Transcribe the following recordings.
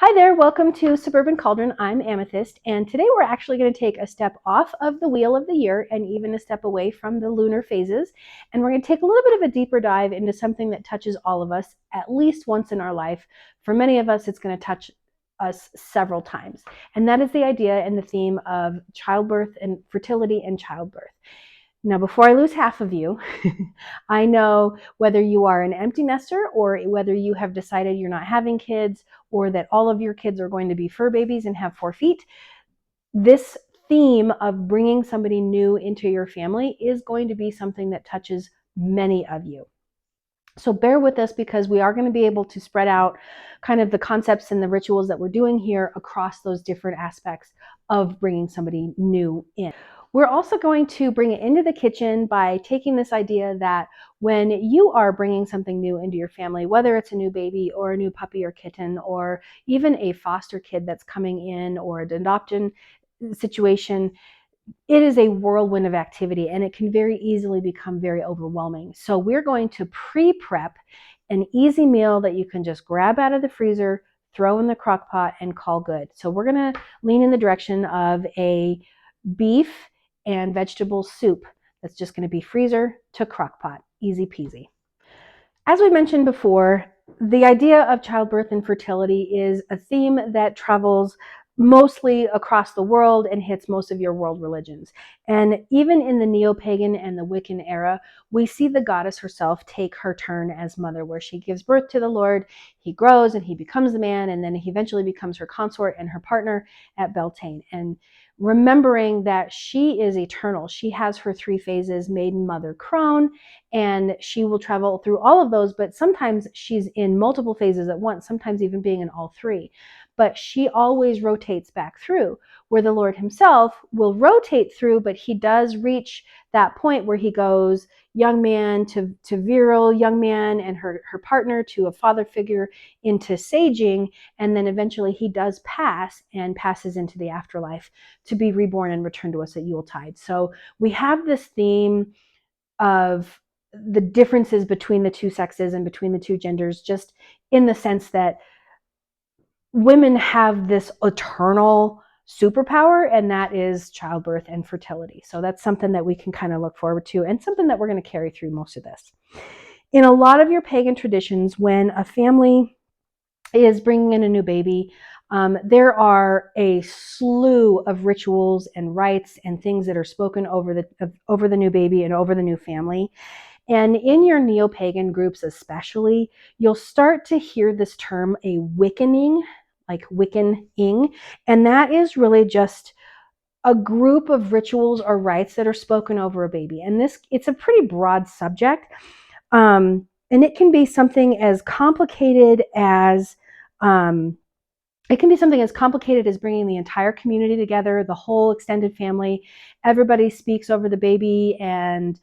Hi there, welcome to Suburban Cauldron. I'm Amethyst, and today we're actually going to take a step off of the wheel of the year and even a step away from the lunar phases. And we're going to take a little bit of a deeper dive into something that touches all of us at least once in our life. For many of us, it's going to touch us several times. And that is the idea and the theme of childbirth and fertility and childbirth. Now, before I lose half of you, I know whether you are an empty nester or whether you have decided you're not having kids or that all of your kids are going to be fur babies and have 4 feet, this theme of bringing somebody new into your family is going to be something that touches many of you. So bear with us because we are going to be able to spread out kind of the concepts and the rituals that we're doing here across those different aspects of bringing somebody new in. We're also going to bring it into the kitchen by taking this idea that when you are bringing something new into your family, whether it's a new baby or a new puppy or kitten, or even a foster kid that's coming in or an adoption situation, it is a whirlwind of activity and it can very easily become very overwhelming. So we're going to pre-prep an easy meal that you can just grab out of the freezer, throw in the crock pot, and call good. So we're going to lean in the direction of a beef and vegetable soup that's just going to be freezer to crock pot. Easy peasy. As we mentioned before, the idea of childbirth and fertility is a theme that travels mostly across the world and hits most of your world religions. And even in the neo-pagan and the Wiccan era, we see the goddess herself take her turn as mother, where she gives birth to the Lord, he grows and he becomes the man, and then he eventually becomes her consort and her partner at Beltane. And remembering that she is eternal, she has her 3 phases, maiden, mother, crone, and she will travel through all of those, but sometimes she's in multiple phases at once, sometimes even being in all 3. But she always rotates back through, where the Lord himself will rotate through, but he does reach that point where he goes young man to virile young man, and her partner to a father figure into saging, and then eventually he does pass and passes into the afterlife to be reborn and return to us at Yuletide. So we have this theme of the differences between the two sexes and between the two genders, just in the sense that women have this eternal superpower, and that is childbirth and fertility. So that's something that we can kind of look forward to, and something that we're going to carry through most of this. In a lot of your pagan traditions, when a family is bringing in a new baby, there are a slew of rituals and rites and things that are spoken over the new baby and over the new family. And in your neo-pagan groups especially, you'll start to hear this term, a Wiccaning, like Wiccan-ing, and that is really just a group of rituals or rites that are spoken over a baby. And it's a pretty broad subject, and it can be something as complicated as bringing the entire community together, the whole extended family. Everybody speaks over the baby and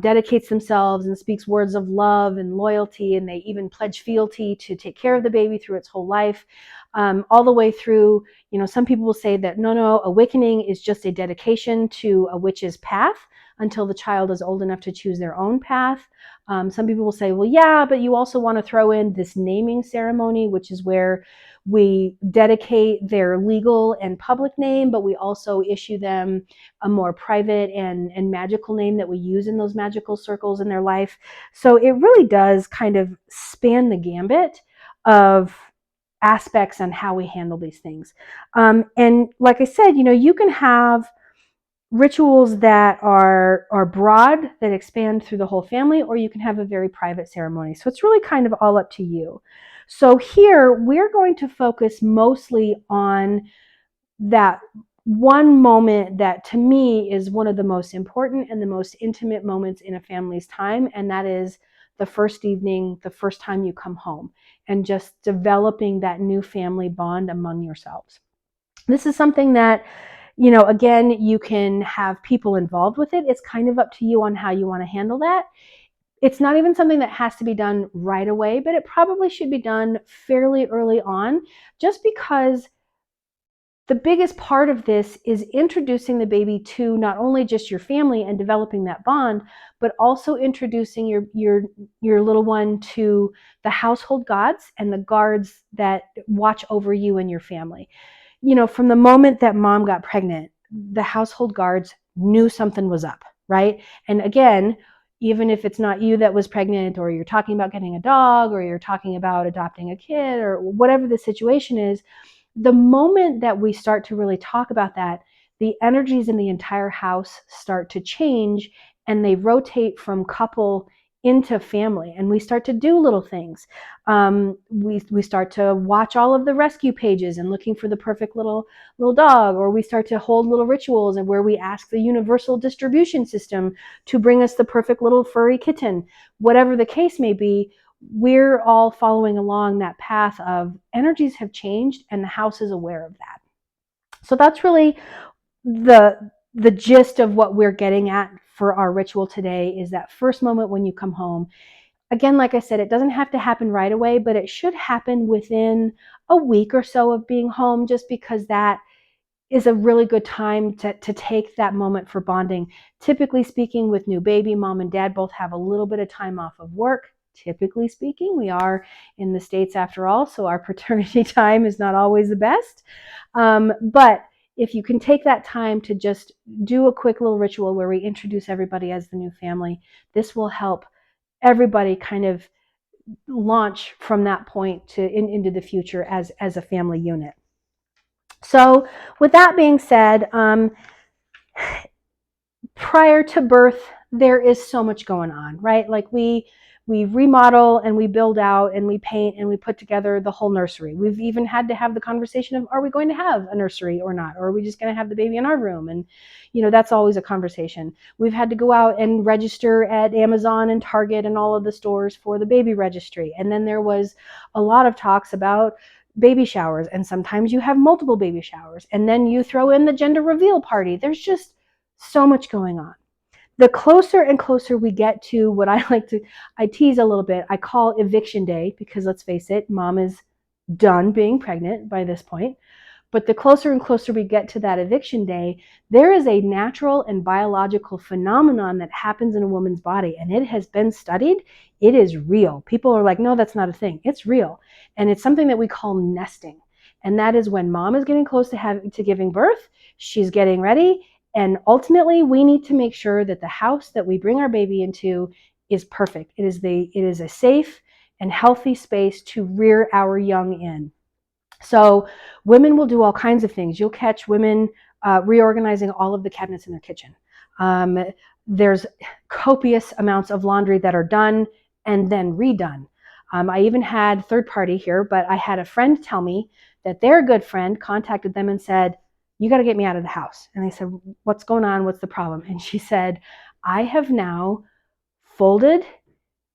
dedicates themselves and speaks words of love and loyalty, and they even pledge fealty to take care of the baby through its whole life, all the way through. Some people will say that no, awakening is just a dedication to a witch's path until the child is old enough to choose their own path. Some people will say, well, yeah, but you also want to throw in this naming ceremony, which is where we dedicate their legal and public name, but we also issue them a more private and magical name that we use in those magical circles in their life. So it really does kind of span the gambit of aspects on how we handle these things. And like I said, you can have rituals that are broad, that expand through the whole family, or you can have a very private ceremony. So it's really kind of all up to you. So here we're going to focus mostly on that one moment that to me is one of the most important and the most intimate moments in a family's time, and that is the first evening, the first time you come home, and just developing that new family bond among yourselves. This is something that, again, you can have people involved with it. It's kind of up to you on how you want to handle that. It's not even something that has to be done right away, but it probably should be done fairly early on, just because the biggest part of this is introducing the baby to not only just your family and developing that bond, but also introducing your little one to the household gods and the guards that watch over you and your family. You know, from the moment that mom got pregnant, the household guards knew something was up, right? And again, even if it's not you that was pregnant, or you're talking about getting a dog, or you're talking about adopting a kid, or whatever the situation is, the moment that we start to really talk about that, the energies in the entire house start to change, and they rotate from couple into family, and we start to do little things. We start to watch all of the rescue pages and looking for the perfect little dog, or we start to hold little rituals and where we ask the universal distribution system to bring us the perfect little furry kitten. Whatever the case may be, we're all following along that path of energies have changed and the house is aware of that. So that's really the gist of what we're getting at for our ritual today, is that first moment when you come home. Again, like I said, it doesn't have to happen right away, but it should happen within a week or so of being home, just because that is a really good time to take that moment for bonding. Typically speaking, with new baby, mom and dad both have a little bit of time off of work. Typically speaking, we are in the States after all, so our paternity time is not always the best. But if you can take that time to just do a quick little ritual where we introduce everybody as the new family, this will help everybody kind of launch from that point into the future as a family unit. So with that being said, prior to birth, there is so much going on, right? Like we remodel and we build out and we paint and we put together the whole nursery. We've even had to have the conversation of, are we going to have a nursery or not? Or are we just going to have the baby in our room? And, you know, that's always a conversation. We've had to go out and register at Amazon and Target and all of the stores for the baby registry. And then there was a lot of talks about baby showers. And sometimes you have multiple baby showers. And then you throw in the gender reveal party. There's just so much going on. The closer and closer we get to what I tease a little bit, I call eviction day, because let's face it, mom is done being pregnant by this point. But the closer and closer we get to that eviction day, there is a natural and biological phenomenon that happens in a woman's body, and it has been studied. It is real. People are like, no, that's not a thing. It's real. And it's something that we call nesting. And that is when mom is getting close to giving birth, she's getting ready, and ultimately we need to make sure that the house that we bring our baby into is perfect. It is a safe and healthy space to rear our young in. So women will do all kinds of things. You'll catch women reorganizing all of the cabinets in their kitchen. There's copious amounts of laundry that are done and then redone. I even had third party here, but I had a friend tell me that their good friend contacted them and said, you got to get me out of the house. And they said, what's going on? What's the problem? And she said, I have now folded,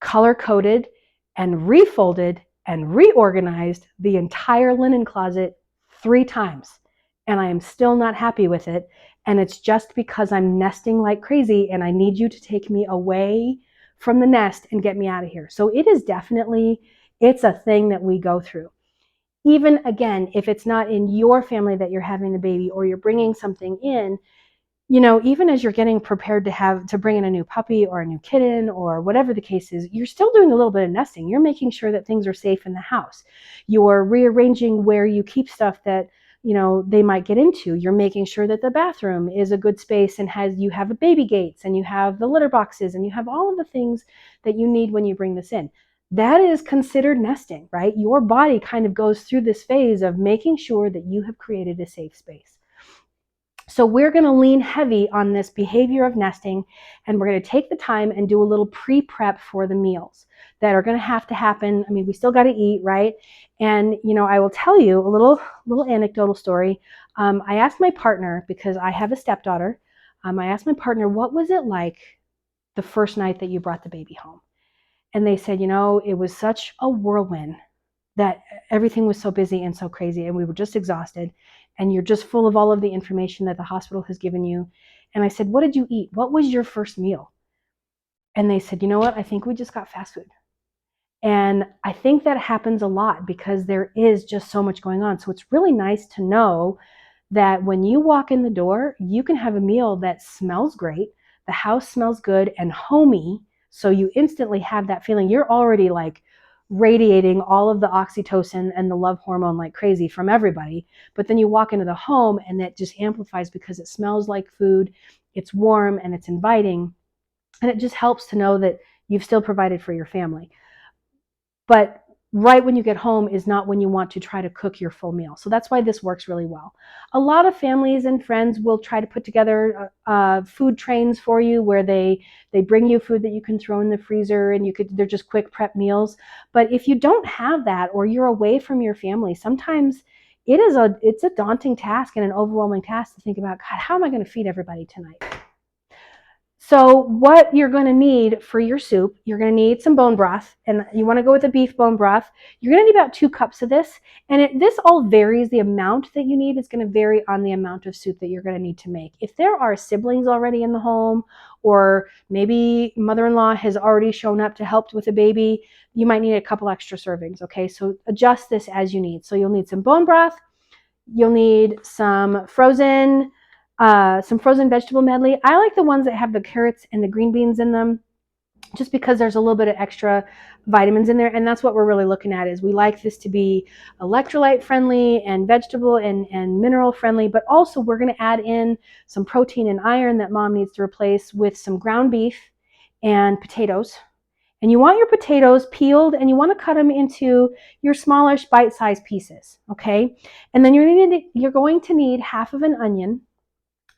color coded, and refolded and reorganized the entire linen closet 3 times. And I am still not happy with it. And it's just because I'm nesting like crazy and I need you to take me away from the nest and get me out of here. So it is definitely, it's a thing that we go through. Even again, if it's not in your family that you're having the baby or you're bringing something in, you know, even as you're getting prepared to bring in a new puppy or a new kitten or whatever the case is, you're still doing a little bit of nesting. You're making sure that things are safe in the house. You're rearranging where you keep stuff that, you know, they might get into. You're making sure that the bathroom is a good space and you have a baby gates and you have the litter boxes and you have all of the things that you need when you bring this in. That is considered nesting, right? Your body kind of goes through this phase of making sure that you have created a safe space. So we're going to lean heavy on this behavior of nesting, and we're going to take the time and do a little pre-prep for the meals that are going to have to happen. I mean, we still got to eat, right? And, you know, I will tell you a little anecdotal story. I asked my partner, because I have a stepdaughter, I asked my partner, what was it like the first night that you brought the baby home? And they said, you know, it was such a whirlwind, that everything was so busy and so crazy, and we were just exhausted, and you're just full of all of the information that the hospital has given you. And I said, what did you eat? What was your first meal? And they said, you know what? I think we just got fast food. And I think that happens a lot because there is just so much going on. So it's really nice to know that when you walk in the door, you can have a meal that smells great, the house smells good and homey, so you instantly have that feeling. You're already like radiating all of the oxytocin and the love hormone like crazy from everybody, but then you walk into the home and that just amplifies because it smells like food, it's warm and it's inviting, and it just helps to know that you've still provided for your family. But right when you get home is not when you want to try to cook your full meal. So that's why this works really well. A lot of families and friends will try to put together food trains for you where they bring you food that you can throw in the freezer and they're just quick prep meals. But if you don't have that or you're away from your family, sometimes it's a daunting task and an overwhelming task to think about, God, how am I going to feed everybody tonight? So what you're going to need for your soup, you're going to need some bone broth, and you want to go with a beef bone broth. You're going to need about 2 cups of this, and this all varies. The amount that you need is going to vary on the amount of soup that you're going to need to make. If there are siblings already in the home, or maybe mother-in-law has already shown up to help with a baby, you might need a couple extra servings, okay? So adjust this as you need. So you'll need some bone broth, you'll need some frozen vegetable medley. I like the ones that have the carrots and the green beans in them just because there's a little bit of extra vitamins in there, and that's what we're really looking at. Is we like this to be electrolyte friendly and vegetable and mineral friendly, but also we're going to add in some protein and iron that mom needs to replace with some ground beef and potatoes. And you want your potatoes peeled and you want to cut them into your smallish bite-sized pieces, okay? And then you're going to need half of an onion,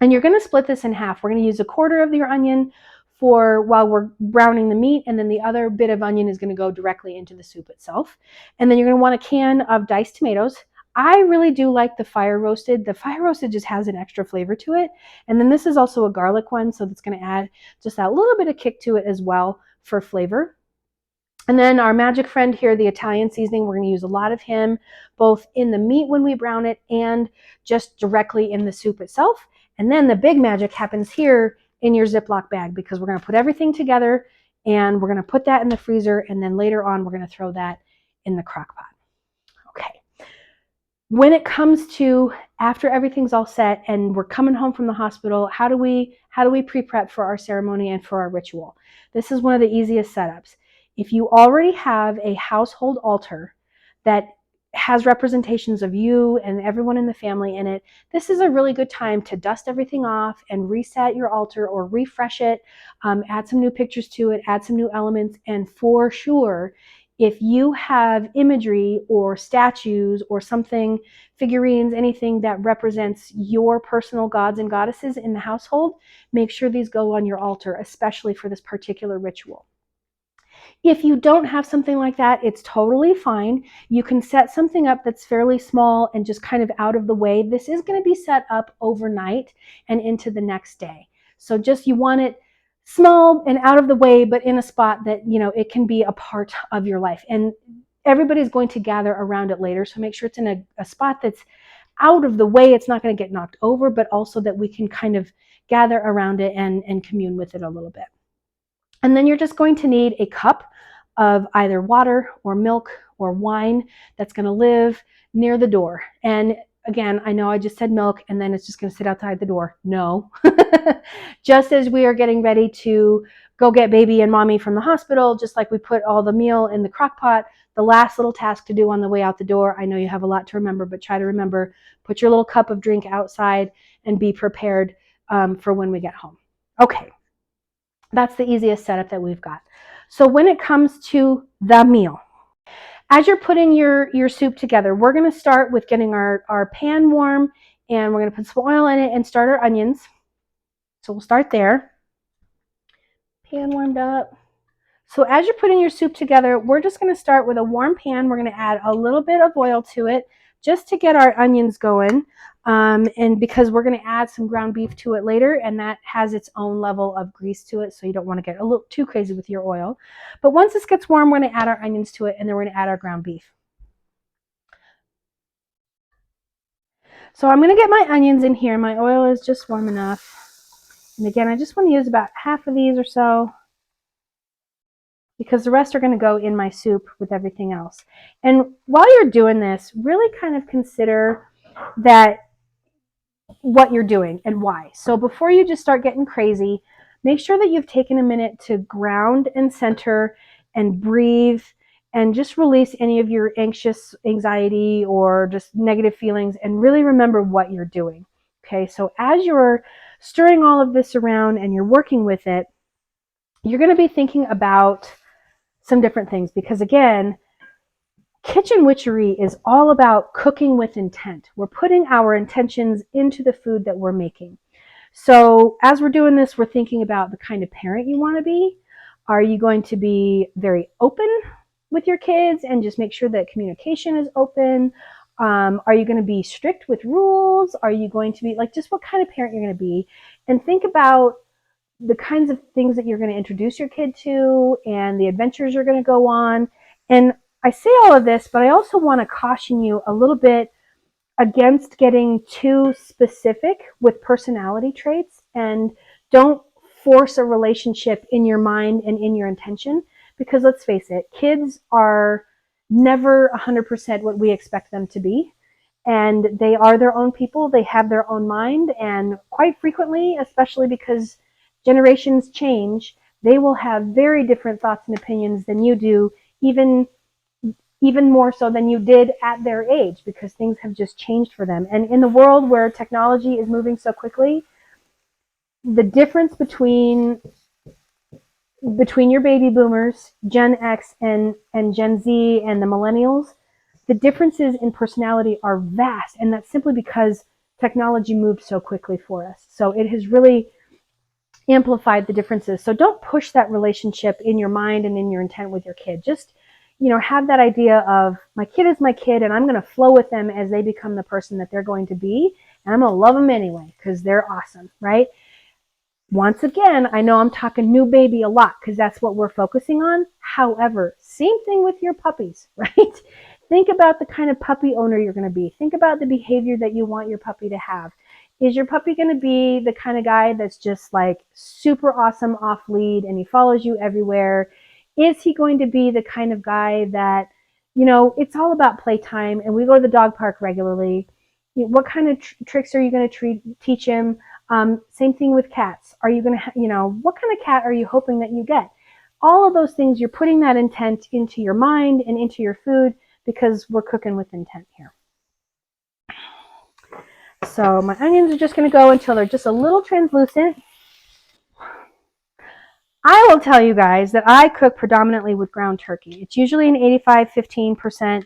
and you're going to split this in half. We're going to use a quarter of your onion for while we're browning the meat, and then the other bit of onion is going to go directly into the soup itself. And then you're going to want a can of diced tomatoes. I really do like the fire roasted. The fire roasted just has an extra flavor to it. And then this is also a garlic one, so that's going to add just that little bit of kick to it as well for flavor. And then our magic friend here, the Italian seasoning, we're going to use a lot of him both in the meat when we brown it and just directly in the soup itself. And then the big magic happens here in your Ziploc bag, because we're going to put everything together and we're going to put that in the freezer, and then later on we're going to throw that in the crock pot. Okay. When it comes to after everything's all set and we're coming home from the hospital, how do we pre-prep for our ceremony and for our ritual? This is one of the easiest setups. If you already have a household altar that has representations of you and everyone in the family in it, this is a really good time to dust everything off and reset your altar or refresh it, add some new pictures to it, add some new elements, and for sure, if you have imagery or statues or something, figurines, anything that represents your personal gods and goddesses in the household, make sure these go on your altar, especially for this particular ritual. If you don't have something like that, it's totally fine. You can set something up that's fairly small and just kind of out of the way. This is going to be set up overnight and into the next day. So just you want it small and out of the way, but in a spot that, you know, it can be a part of your life. And everybody's going to gather around it later. So make sure it's in a spot that's out of the way. It's not going to get knocked over, but also that we can kind of gather around it and commune with it a little bit. And then you're just going to need a cup of either water or milk or wine that's going to live near the door. And again, I know I just said milk and then it's just going to sit outside the door. No. Just as we are getting ready to go get baby and mommy from the hospital, just like we put all the meal in the crock pot, the last little task to do on the way out the door, I know you have a lot to remember, but try to remember, put your little cup of drink outside and be prepared for when we get home. Okay. That's the easiest setup that we've got. So when it comes to the meal, as you're putting your soup together, we're going to start with getting our pan warm, and we're going to put some oil in it and start our onions. So we'll start there. Pan warmed up. So as you're putting your soup together, we're just going to start with a warm pan. We're going to add a little bit of oil to it just to get our onions going. And because we're going to add some ground beef to it later, and that has its own level of grease to it, so you don't want to get a little too crazy with your oil. But once this gets warm, we're going to add our onions to it, and then we're going to add our ground beef. So I'm going to get my onions in here. My oil is just warm enough. And again, I just want to use about half of these or so, because the rest are going to go in my soup with everything else. And while you're doing this, really kind of consider that what you're doing and why. So before you just start getting crazy, make sure that you've taken a minute to ground and center and breathe and just release any of your anxiety or just negative feelings and really remember what you're doing. Okay, so as you're stirring all of this around and you're working with it, you're going to be thinking about some different things because, again, kitchen witchery is all about cooking with intent. We're putting our intentions into the food that we're making. So as we're doing this, we're thinking about the kind of parent you want to be. Are you going to be very open with your kids and just make sure that communication is open? Are you going to be strict with rules? Are you going to be like, just what kind of parent you're going to be? And think about the kinds of things that you're going to introduce your kid to and the adventures you're going to go on. And I say all of this, but I also want to caution you a little bit against getting too specific with personality traits, and don't force a relationship in your mind and in your intention, because let's face it, kids are never 100% what we expect them to be, and they are their own people. They have their own mind, and quite frequently, especially because generations change, they will have very different thoughts and opinions than you do, even more so than you did at their age, because things have just changed for them. And in the world where technology is moving so quickly, the difference between your baby boomers, Gen X and Gen Z and the millennials, the differences in personality are vast, and that's simply because technology moved so quickly for us. So it has really amplified the differences. So don't push that relationship in your mind and in your intent with your kid. Just, have that idea of, my kid is my kid, and I'm going to flow with them as they become the person that they're going to be, and I'm going to love them anyway because they're awesome, right? Once again, I know I'm talking new baby a lot because that's what we're focusing on. However, same thing with your puppies, right? Think about the kind of puppy owner you're going to be. Think about the behavior that you want your puppy to have. Is your puppy going to be the kind of guy that's just like super awesome off lead and he follows you everywhere? Is he going to be the kind of guy that, it's all about playtime and we go to the dog park regularly? What kind of tricks are you going to teach him? Same thing with cats. Are you going to, what kind of cat are you hoping that you get? All of those things, you're putting that intent into your mind and into your food because we're cooking with intent here. So my onions are just going to go until they're just a little translucent. I will tell you guys that I cook predominantly with ground turkey. It's usually an 85-15%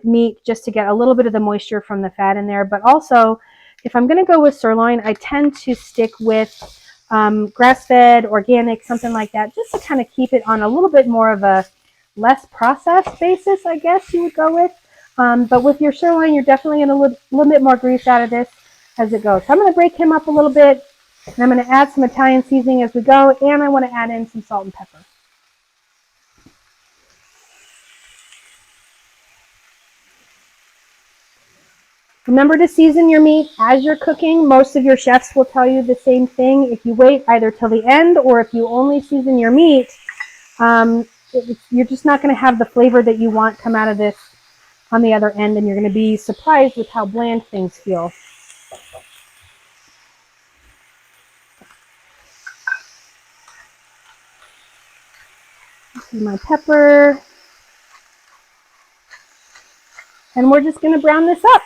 meat, just to get a little bit of the moisture from the fat in there. But also, if I'm going to go with sirloin, I tend to stick with grass-fed, organic, something like that, just to kind of keep it on a little bit more of a less processed basis, I guess you would go with. But with your sirloin, you're definitely going to get a little bit more grease out of this as it goes. So I'm going to break him up a little bit, and I'm going to add some Italian seasoning as we go, and I want to add in some salt and pepper. Remember to season your meat as you're cooking. Most of your chefs will tell you the same thing. If you wait either till the end or if you only season your meat, you're just not going to have the flavor that you want come out of this on the other end, and you're going to be surprised with how bland things feel. This is my pepper. And we're just going to brown this up.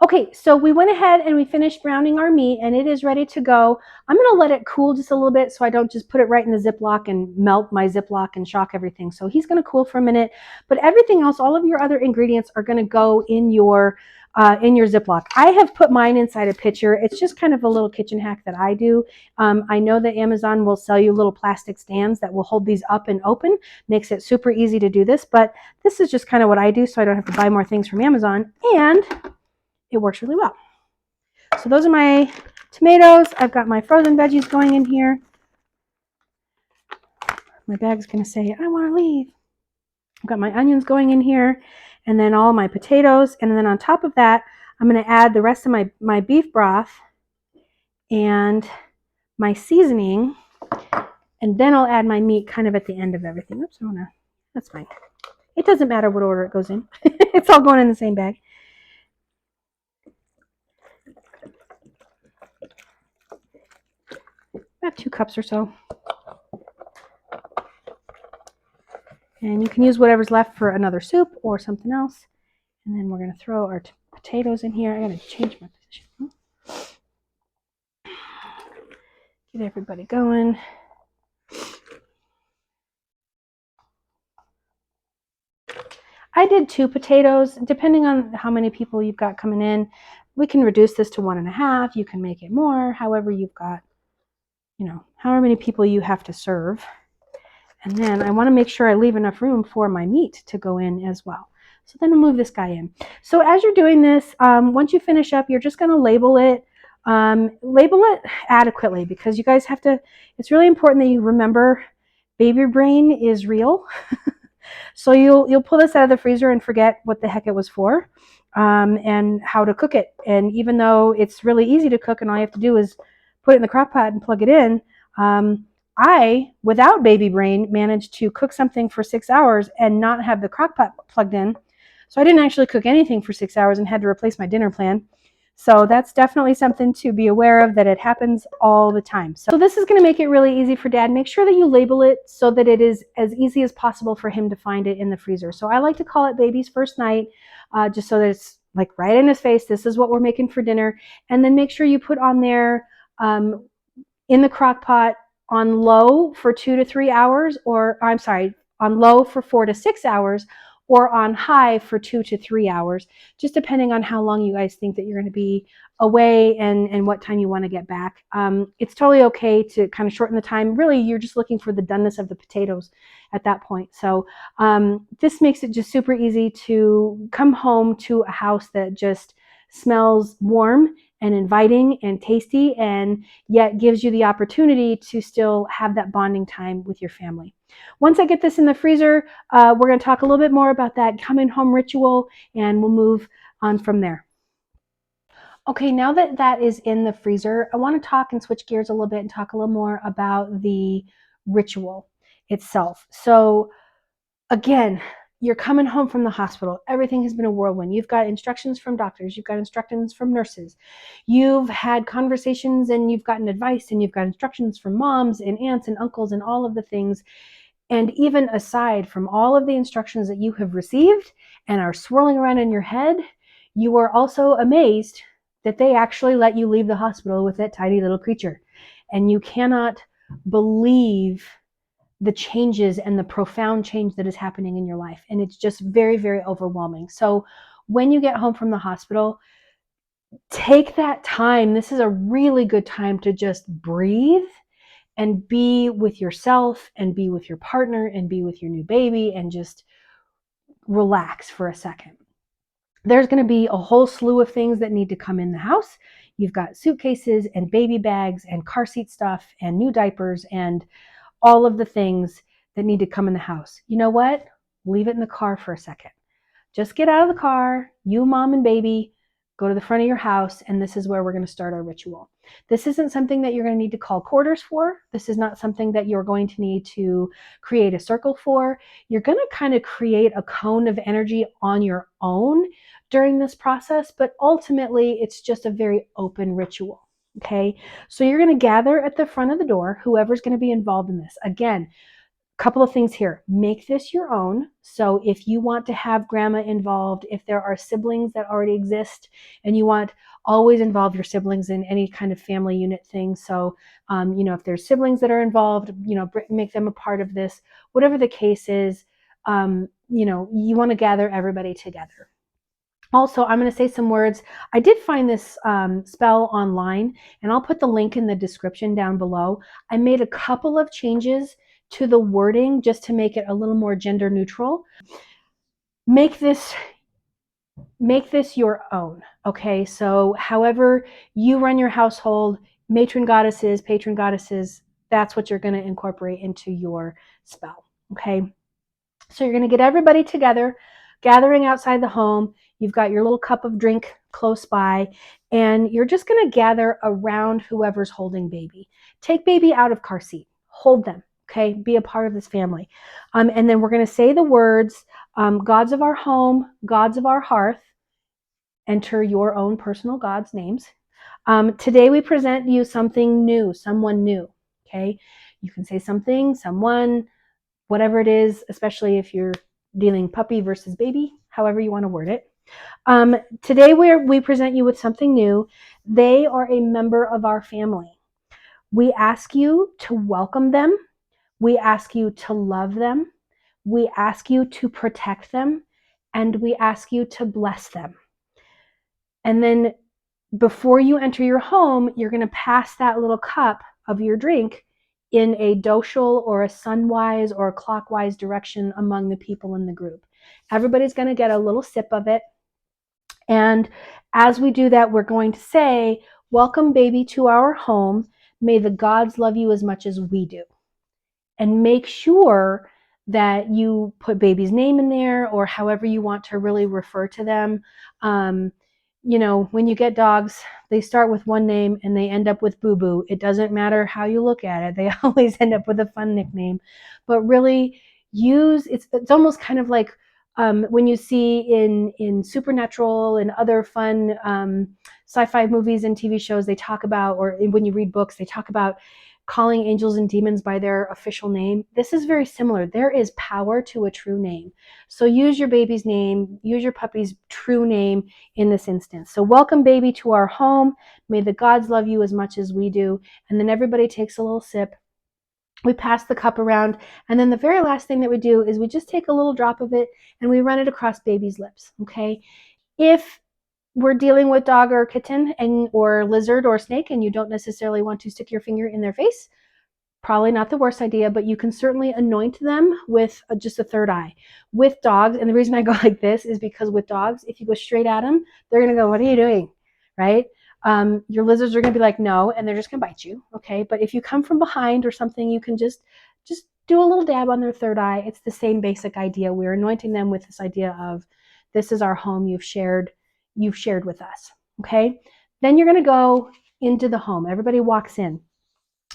Okay, so we went ahead and we finished browning our meat and it is ready to go. I'm going to let it cool just a little bit so I don't just put it right in the Ziploc and melt my Ziploc and shock everything. So he's going to cool for a minute, but everything else, all of your other ingredients are going to go in your Ziploc. I have put mine inside a pitcher. It's just kind of a little kitchen hack that I do. I know that Amazon will sell you little plastic stands that will hold these up and open. Makes it super easy to do this, but this is just kind of what I do so I don't have to buy more things from Amazon, and it works really well. So those are my tomatoes. I've got my frozen veggies going in here. My bag's going to say, I want to leave. I've got my onions going in here, and then all my potatoes. And then on top of that, I'm going to add the rest of my beef broth and my seasoning. And then I'll add my meat kind of at the end of everything. Oops, I want to That's fine. It doesn't matter what order it goes in. It's all going in the same bag. About 2 cups or so. And you can use whatever's left for another soup or something else. And then we're going to throw our potatoes in here. I got to change my position. Get everybody going. I did 2 potatoes, depending on how many people you've got coming in. We can reduce this to 1.5. You can make it more, however you've got, however many people you have to serve. And then I want to make sure I leave enough room for my meat to go in as well. So then I'll move this guy in. So as you're doing this, once you finish up, you're just going to label it adequately, because you guys have to, it's really important that you remember baby brain is real. So you'll pull this out of the freezer and forget what the heck it was for, and how to cook it. And even though it's really easy to cook and all you have to do is put it in the crock pot and plug it in, I, without baby brain, managed to cook something for 6 hours and not have the crock pot plugged in. So I didn't actually cook anything for 6 hours and had to replace my dinner plan. So that's definitely something to be aware of, that it happens all the time. So this is going to make it really easy for Dad. Make sure that you label it so that it is as easy as possible for him to find it in the freezer. So I like to call it baby's first night, just so that it's like right in his face. This is what we're making for dinner. And then make sure you put on there in the crock pot on low for 2 to 3 hours, or I'm sorry, on low for 4 to 6 hours, or on high for 2 to 3 hours, just depending on how long you guys think that you're going to be away and what time you want to get back. It's totally okay to kind of shorten the time. Really, you're just looking for the doneness of the potatoes at that point. So this makes it just super easy to come home to a house that just smells warm and inviting and tasty, and yet gives you the opportunity to still have that bonding time with your family. Once I get this in the freezer, we're going to talk a little bit more about that coming home ritual, and we'll move on from there. Okay, now that that is in the freezer, I want to talk and switch gears a little bit and talk a little more about the ritual itself. So again, you're coming home from the hospital. Everything has been a whirlwind. You've got instructions from doctors. You've got instructions from nurses. You've had conversations and you've gotten advice, and you've got instructions from moms and aunts and uncles and all of the things. And even aside from all of the instructions that you have received and are swirling around in your head, you are also amazed that they actually let you leave the hospital with that tiny little creature. And you cannot believe the changes and the profound change that is happening in your life. And it's just very, very overwhelming. So when you get home from the hospital, take that time. This is a really good time to just breathe and be with yourself and be with your partner and be with your new baby and just relax for a second. There's going to be a whole slew of things that need to come in the house. You've got suitcases and baby bags and car seat stuff and new diapers and all of the things that need to come in the house. You know what? Leave it in the car for a second. Just get out of the car, you, mom, and baby, go to the front of your house, and this is where we're going to start our ritual. This isn't something that you're going to need to call quarters for. This is not something that you're going to need to create a circle for. You're going to kind of create a cone of energy on your own during this process, but ultimately it's just a very open ritual. Okay, so you're going to gather at the front of the door, whoever's going to be involved in this. Again, couple of things here. Make this your own. So if you want to have grandma involved, if there are siblings that already exist and you want, always involve your siblings in any kind of family unit thing. So, if there's siblings that are involved, make them a part of this. Whatever the case is, you want to gather everybody together. Also, I'm going to say some words. I did find this spell online, and I'll put the link in the description down below. I made a couple of changes to the wording just to make it a little more gender neutral. Make this your own. Okay, so however you run your household, patron goddesses, that's what you're going to incorporate into your spell. Okay, so you're going to get everybody together, gathering outside the home. You've got your little cup of drink close by, and you're just going to gather around whoever's holding baby. Take baby out of car seat. Hold them. Okay, be a part of this family. And then we're going to say the words, gods of our home, gods of our hearth. Enter your own personal gods' names. Today we present you something new, someone new. Okay, you can say something, someone, whatever it is, especially if you're dealing puppy versus baby, however you want to word it. Today we present you with something new. They are a member of our family. We ask you to welcome them. We ask you to love them. We ask you to protect them. And we ask you to bless them. And then before you enter your home, you're going to pass that little cup of your drink in a docial or a sunwise or a clockwise direction among the people in the group. Everybody's going to get a little sip of it. And as we do that, we're going to say, welcome, baby, to our home. May the gods love you as much as we do. And make sure that you put baby's name in there or however you want to really refer to them. When you get dogs, they start with one name and they end up with Boo Boo. It doesn't matter how you look at it. They always end up with a fun nickname. But really it's almost kind of like when you see in Supernatural and other fun sci-fi movies and TV shows, they talk about, or when you read books, they talk about calling angels and demons by their official name. This is very similar. There is power to a true name. So use your baby's name, use your puppy's true name in this instance. So welcome, baby, to our home. May the gods love you as much as we do. And then everybody takes a little sip. We pass the cup around. And then the very last thing that we do is we just take a little drop of it and we run it across baby's lips. Okay. If we're dealing with dog or kitten or lizard or snake and you don't necessarily want to stick your finger in their face, probably not the worst idea, but you can certainly anoint them with just a third eye. With dogs, and the reason I go like this is because with dogs, if you go straight at them, they're going to go, what are you doing? Right? Your lizards are going to be like, no, and they're just going to bite you. Okay. But if you come from behind or something, you can just do a little dab on their third eye. It's the same basic idea. We're anointing them with this idea of this is our home you've shared with us. Okay. Then you're going to go into the home. Everybody walks in.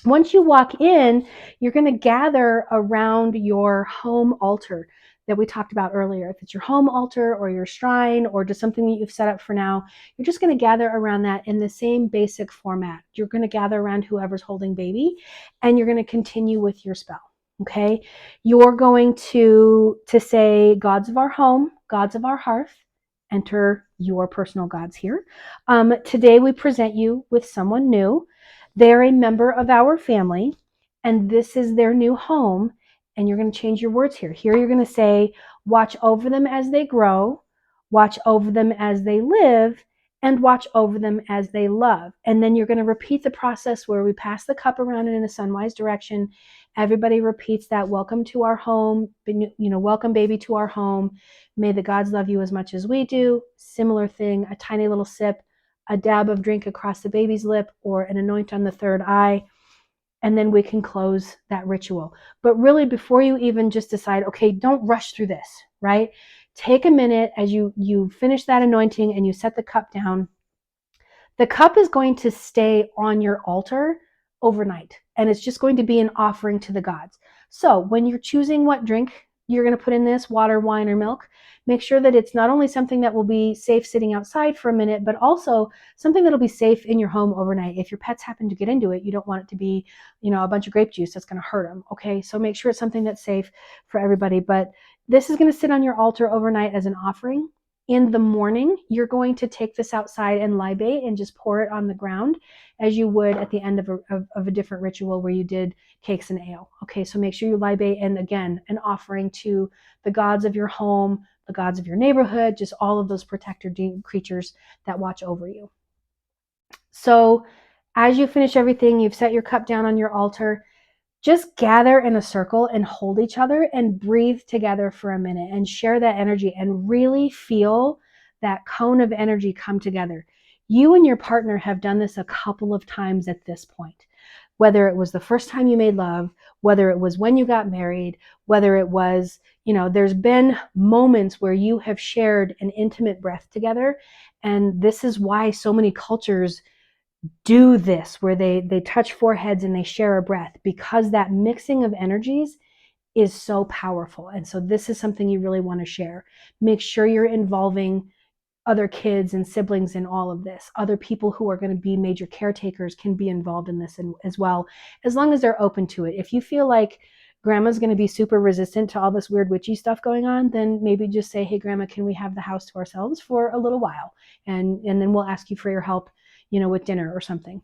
Once you walk in, you're going to gather around your home altar that we talked about earlier. If it's your home altar or your shrine or just something that you've set up for now, you're just going to gather around that in the same basic format. You're going to gather around whoever's holding baby, and you're going to continue with your spell. Okay? You're going to say, gods of our home, gods of our hearth, enter your personal gods here. Today we present you with someone new. They're a member of our family, and this is their new home. And you're going to change your words here. Here you're going to say, watch over them as they grow, watch over them as they live, and watch over them as they love. And then you're going to repeat the process where we pass the cup around in a sunwise direction. Everybody repeats that, welcome to our home, welcome, baby, to our home. May the gods love you as much as we do. Similar thing, a tiny little sip, a dab of drink across the baby's lip, or an anoint on the third eye, and then we can close that ritual. But really, before you even just decide, okay, don't rush through this, right? Take a minute as you finish that anointing and you set the cup down. The cup is going to stay on your altar overnight, and it's just going to be an offering to the gods. So when you're choosing what drink you're going to put in this, water, wine, or milk, make sure that it's not only something that will be safe sitting outside for a minute, but also something that'll be safe in your home overnight. If your pets happen to get into it, you don't want it to be, a bunch of grape juice that's going to hurt them. Okay, so make sure it's something that's safe for everybody. But this is going to sit on your altar overnight as an offering. In the morning, you're going to take this outside and libate and just pour it on the ground as you would at the end of a different ritual where you did cakes and ale. Okay, so make sure you libate, and again, an offering to the gods of your home, the gods of your neighborhood, just all of those protector creatures that watch over you. So as you finish everything, you've set your cup down on your altar, just gather in a circle and hold each other and breathe together for a minute and share that energy and really feel that cone of energy come together. You and your partner have done this a couple of times at this point, whether it was the first time you made love, whether it was when you got married, whether it was, there's been moments where you have shared an intimate breath together. And this is why so many cultures do this where they touch foreheads and they share a breath, because that mixing of energies is so powerful. And so this is something you really want to share. Make sure you're involving other kids and siblings in all of this. Other people who are going to be major caretakers can be involved in this as well, as long as they're open to it. If you feel like grandma's going to be super resistant to all this weird witchy stuff going on, then maybe just say, hey, grandma, can we have the house to ourselves for a little while? And then we'll ask you for your help, with dinner or something.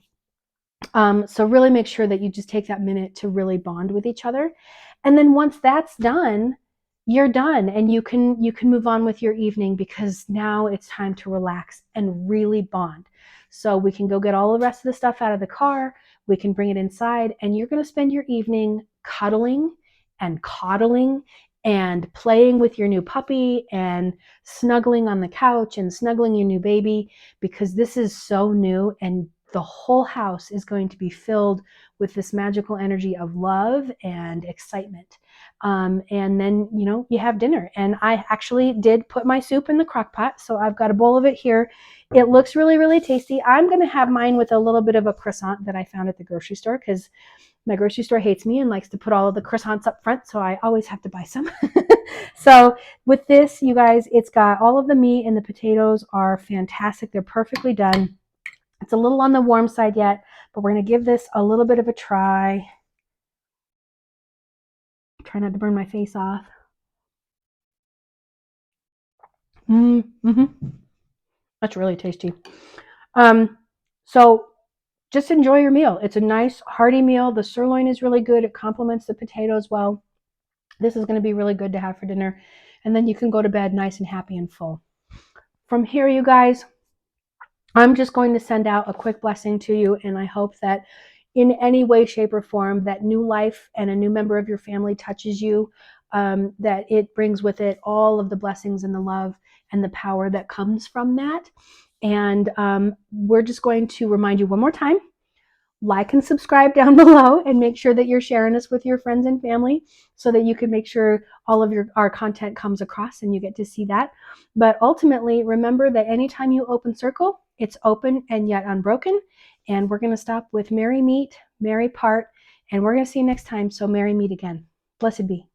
So really make sure that you just take that minute to really bond with each other. And then once that's done, you're done, and you can move on with your evening, because now it's time to relax and really bond. So we can go get all the rest of the stuff out of the car, we can bring it inside, and you're going to spend your evening cuddling and coddling and playing with your new puppy and snuggling on the couch and snuggling your new baby, because this is so new, and the whole house is going to be filled with this magical energy of love and excitement. And then, you have dinner. And I actually did put my soup in the crock pot, so I've got a bowl of it here. It looks really, really tasty. I'm going to have mine with a little bit of a croissant that I found at the grocery store, because my grocery store hates me and likes to put all of the croissants up front, so I always have to buy some. So with this, you guys, it's got all of the meat, and the potatoes are fantastic. They're perfectly done. It's a little on the warm side yet, but we're going to give this a little bit of a try. Try not to burn my face off. That's really tasty. So just enjoy your meal. It's a nice hearty meal. The sirloin is really good. It complements the potatoes well. This is going to be really good to have for dinner. And then you can go to bed nice and happy and full. From here, you guys, I'm just going to send out a quick blessing to you, and I hope that in any way, shape, or form, that new life and a new member of your family touches you, that it brings with it all of the blessings and the love and the power that comes from that. And we're just going to remind you one more time, like and subscribe down below, and make sure that you're sharing us with your friends and family, so that you can make sure all of our content comes across and you get to see that. But ultimately, remember that anytime you open circle, it's open and yet unbroken. And we're going to stop with merry meet, merry part, and we're going to see you next time. So merry meet again. Blessed be.